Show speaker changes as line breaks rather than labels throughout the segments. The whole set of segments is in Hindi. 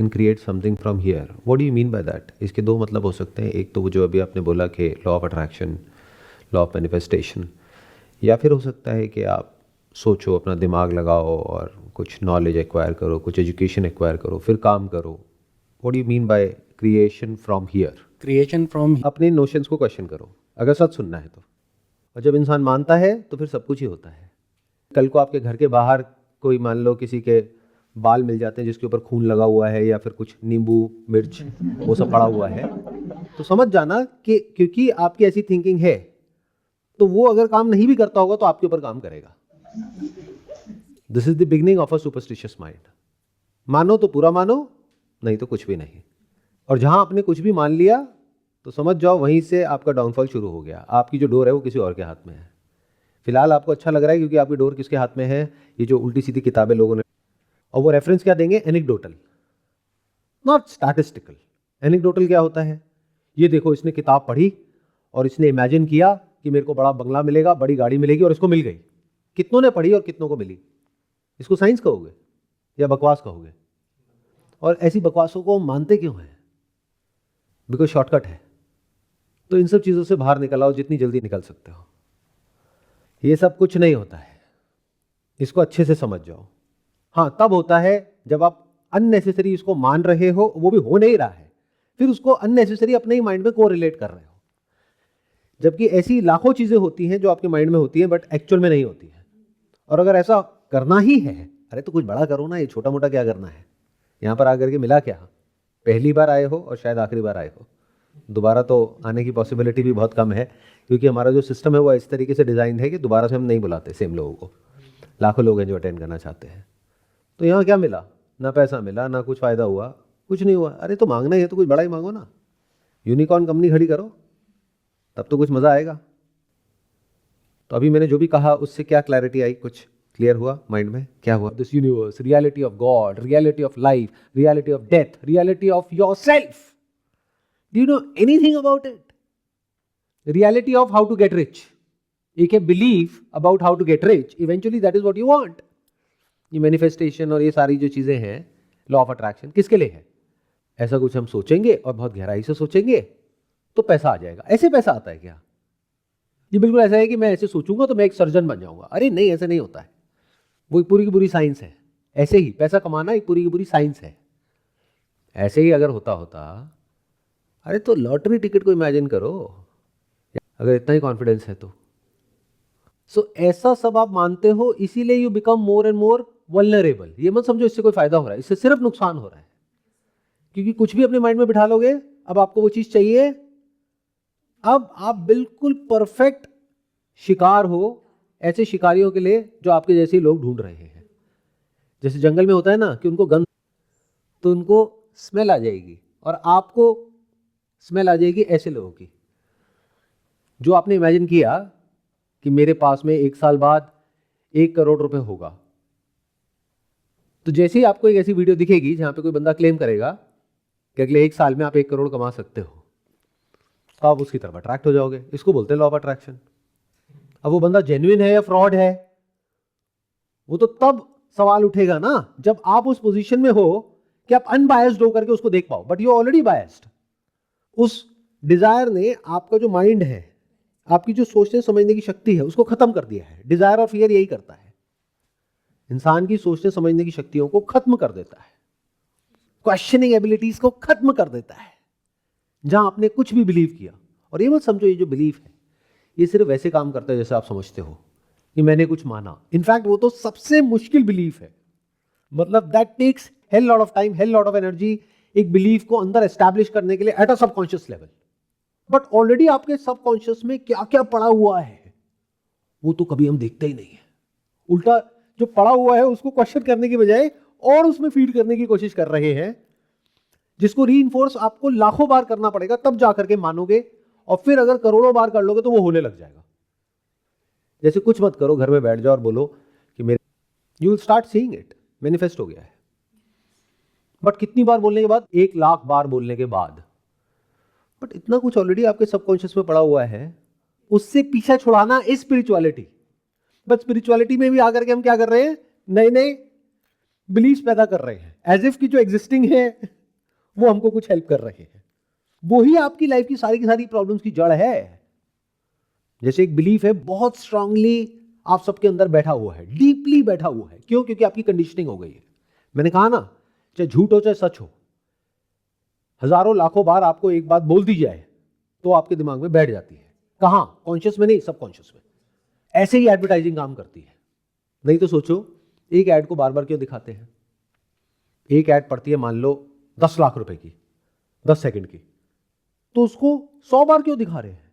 create something from here. What do you mean by that? इसके दो मतलब हो सकते हैं. एक तो वो जो अभी आपने बोला कि law of attraction, law of manifestation, या फिर हो सकता है कि आप सोचो, अपना दिमाग लगाओ और कुछ नॉलेज एक्वायर करो, कुछ एजुकेशन एक्वायर करो, फिर काम करो. What do you mean by creation from here?
Creation from
अपने नोशंस को क्वेश्चन करो अगर सच सुनना है तो. और जब इंसान मानता है तो फिर सब कुछ ही होता है. कल को आपके घर के बाहर कोई मान लो किसी के बाल मिल जाते हैं जिसके ऊपर खून लगा हुआ है, या फिर कुछ नींबू मिर्च वो सब पड़ा हुआ है, तो समझ जाना कि क्योंकि आपकी ऐसी थिंकिंग है तो वो अगर काम नहीं भी करता होगा तो आपके ऊपर काम करेगा. This is the beginning of a superstitious mind. मानो तो पूरा मानो, नहीं तो कुछ भी नहीं. और जहां आपने कुछ भी मान लिया तो समझ जाओ वहीं से आपका डाउनफॉल शुरू हो गया. आपकी जो डोर है वो किसी और के हाथ में है. फिलहाल आपको अच्छा लग रहा है क्योंकि आपकी डोर किसके हाथ में है? ये जो उल्टी सीधी किताबें लोगों ने, और वो रेफरेंस क्या देंगे? Anecdotal, not statistical. एनेक्डोटल क्या होता है? ये देखो इसने किताब पढ़ी और इसने इमेजिन किया कि मेरे को बड़ा बंगला मिलेगा, बड़ी गाड़ी मिलेगी, और इसको मिल गई. कितनों ने पढ़ी और कितनों को मिली? इसको साइंस कहोगे या बकवास कहोगे? और ऐसी बकवासों को मानते क्यों हैं? बिकॉज शॉर्टकट है. तो इन सब चीज़ों से बाहर निकल आओ जितनी जल्दी निकल सकते हो. ये सब कुछ नहीं होता है, इसको अच्छे से समझ जाओ. हाँ, तब होता है जब आप अननेसेसरी इसको मान रहे हो, वो भी हो नहीं रहा है, फिर उसको अननेसेसरी अपने ही माइंड में को रिलेट कर रहे हो. जबकि ऐसी लाखों चीज़ें होती हैं जो आपके माइंड में होती हैं बट एक्चुअल में नहीं होती है. और अगर ऐसा करना ही है, अरे तो कुछ बड़ा करो ना, ये छोटा मोटा क्या करना है? यहाँ पर आकर के मिला क्या? पहली बार आए हो और शायद आखिरी बार आए हो. दोबारा तो आने की पॉसिबिलिटी भी बहुत कम है क्योंकि हमारा जो सिस्टम है वो इस तरीके से डिज़ाइन है कि दोबारा से हम नहीं बुलाते सेम लोगों को. लाखों लोग हैं जो अटेंड करना चाहते हैं. तो यहाँ क्या मिला? ना पैसा मिला, ना कुछ फ़ायदा हुआ, कुछ नहीं हुआ. अरे तो मांगना ही है तो कुछ बड़ा ही मांगो ना. यूनिकॉर्न कंपनी खड़ी करो, तब तो कुछ मज़ा आएगा. तो अभी मैंने जो भी कहा उससे क्या क्लैरिटी आई? कुछ क्लियर हुआ माइंड में? क्या हुआ? This universe, reality of God, reality of life, reality of death, reality of yourself. Do you know anything about it? Reality of how to get rich. एक है believe about how to get rich, eventually that is what you want. ये मैनिफेस्टेशन और ये सारी जो चीज़ें हैं, लॉ ऑफ अट्रैक्शन, किसके लिए है? ऐसा कुछ हम सोचेंगे और बहुत गहराई से सोचेंगे तो पैसा आ जाएगा. ऐसे पैसा आता है क्या? ये बिल्कुल ऐसा है कि मैं ऐसे सोचूंगा तो मैं एक सर्जन बन जाऊंगा. अरे नहीं, ऐसा नहीं होता है. वो एक पूरी की पूरी साइंस है. ऐसे ही पैसा कमाना एक पूरी की पूरी साइंस है. ऐसे ही अगर होता अरे तो लॉटरी टिकट को इमेजिन करो, अगर इतना ही कॉन्फिडेंस है तो. सो ऐसा सब आप मानते हो, इसीलिए you become more and more vulnerable. ये मत समझो इससे कोई फायदा हो रहा है, इससे सिर्फ नुकसान हो रहा है. क्योंकि कुछ भी अपने माइंड में बिठा लोगे, अब आपको वो चीज चाहिए, अब आप बिल्कुल परफेक्ट शिकार हो ऐसे शिकारियों के लिए जो आपके जैसे ही लोग ढूंढ रहे हैं. जैसे जंगल में होता है ना कि उनको गंध, तो उनको स्मेल आ जाएगी और आपको स्मेल आ जाएगी ऐसे लोगों की जो आपने इमेजिन किया कि मेरे पास में 1 साल बाद 1 करोड़ रुपए होगा. तो जैसे ही आपको एक ऐसी वीडियो दिखेगी जहां पे कोई बंदा क्लेम करेगा कि अगले 1 साल में आप 1 करोड़ कमा सकते हो, तो आप उसकी तरफ अट्रैक्ट हो जाओगे. इसको बोलते हैं लॉ ऑफ अट्रैक्शन. अब वो बंदा जेन्युइन है या फ्रॉड है, वो तो तब सवाल उठेगा ना जब आप उस पोजीशन में हो कि आप अनबायस्ड होकर के उसको देख पाओ. But you already biased. उस डिजायर ने आपका जो माइंड है, आपकी जो सोचने समझने की शक्ति है, उसको खत्म कर दिया है. डिजायर और फियर यही करता है, इंसान की सोचने समझने की शक्तियों को खत्म कर देता है, क्वेश्चनिंग एबिलिटीज को खत्म कर देता है. जहां आपने कुछ भी बिलीव किया, और ये मत समझो ये जो बिलीफ है ये सिर्फ वैसे काम करता है जैसे आप समझते हो कि मैंने कुछ माना. इनफैक्ट वो तो सबसे मुश्किल बिलीफ है. मतलब that takes hell lot of time, hell lot of energy, एक बिलीफ को अंदर एस्टैब्लिश करने के लिए at a subconscious level. But already आपके सबकॉन्शियस में क्या क्या पड़ा हुआ है वो तो कभी हम देखते ही नहीं है. उल्टा जो पड़ा हुआ है उसको क्वेश्चन करने की बजाय और उसमें फीड करने की कोशिश कर रहे हैं, जिसको रीइंफोर्स आपको लाखों बार करना पड़ेगा तब जाकर के मानोगे. और फिर अगर करोड़ों बार कर लोगे तो वो होने लग जाएगा. जैसे कुछ मत करो, घर में बैठ जाओ और बोलो कि मेरे, you will start seeing it, manifest हो गया है. बट कितनी बार बोलने के बाद? 1 लाख बार बोलने के बाद. बट इतना कुछ ऑलरेडी आपके सबकॉन्शियस में पड़ा हुआ है, उससे पीछा छुड़ाना इज स्पिरिचुअलिटी. बट स्पिरिचुअलिटी में भी आकर के हम क्या कर रहे हैं? नए नए बिलीव्स पैदा कर रहे हैं, एज इफ की जो एग्जिस्टिंग है वो हमको कुछ हेल्प कर रहे हैं। वही आपकी लाइफ की सारी प्रॉब्लम्स की जड़ है। जैसे एक बिलीफ है बहुत स्ट्रांगली आप सबके अंदर बैठा हुआ है, डीपली बैठा हुआ है। क्यों? क्योंकि आपकी कंडीशनिंग हो गई है। मैंने कहा ना, चाहे झूठ हो चाहे सच हो, हजारों लाखों बार आपको एक बात बोल दी जाए तो आपके दिमाग में बैठ जाती है। कहां? कॉन्शियस में नहीं, सबकॉन्शियस में। ऐसे ही एडवर्टाइजिंग काम करती है। नहीं तो सोचो, एक ऐड को बार बार क्यों दिखाते हैं? एक ऐड पड़ती है मान लो 10 लाख रुपए की, 10 सेकंड की, तो उसको 100 बार क्यों दिखा रहे हैं?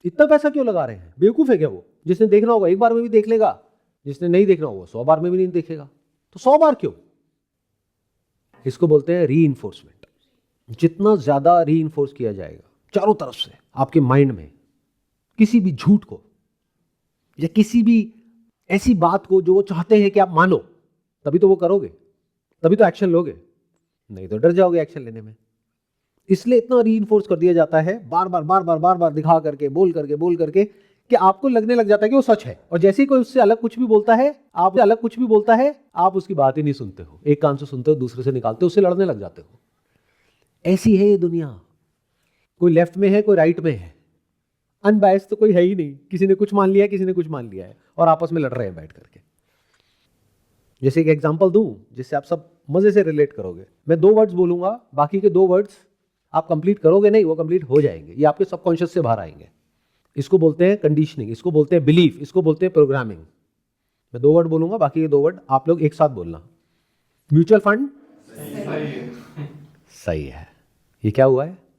इतना पैसा क्यों लगा रहे हैं? बेवकूफ है क्या वो? जिसने देखना होगा एक बार में भी देख लेगा, जिसने नहीं देखना होगा 100 बार में भी नहीं देखेगा। तो 100 बार क्यों? इसको बोलते हैं रीइंफोर्समेंट। जितना ज्यादा रीइंफोर्स किया जाएगा चारों तरफ से आपके माइंड में किसी भी झूठ को या किसी भी ऐसी बात को जो वो चाहते हैं कि आप मानो, तभी तो वो करोगे, तभी तो एक्शन लोगे। नहीं तो डर जाओगे एक्शन लेने में। इसलिए इतना रीइंफोर्स कर दिया जाता है, बार बार दिखा करके, बोल करके कि आपको लगने लग जाता है कि वो सच है। और जैसे ही कोई उससे अलग कुछ भी बोलता है, आप उसकी बात ही नहीं सुनते हो। एक कान से सुनते हो, दूसरे से निकालते हो, उससे लड़ने लग जाते हो। ऐसी है ये दुनिया। कोई लेफ्ट में है, कोई राइट में है। अनबायस्ड तो कोई है ही नहीं। किसी ने कुछ मान लिया है, किसी ने कुछ मान लिया है, और आपस में लड़ रहे हैं बैठ करके। जैसे एक एग्जांपल दूं जिससे आप सब मजे से रिलेट करोगे। मैं 2 वर्ड्स बोलूंगा, बाकी के 2 वर्ड्स आप कंप्लीट करोगे नहीं, वो कंप्लीट हो जाएंगे। ये आपके सबकॉन्शियस से बाहर आएंगे। इसको बोलते हैं कंडीशनिंग, इसको बोलते हैं बिलीफ, इसको बोलते हैं प्रोग्रामिंग। मैं 2 वर्ड बोलूंगा, बाकी के 2 वर्ड आप लोग एक साथ बोलना। म्यूचुअल फंड सही है। ये क्या हुआ है?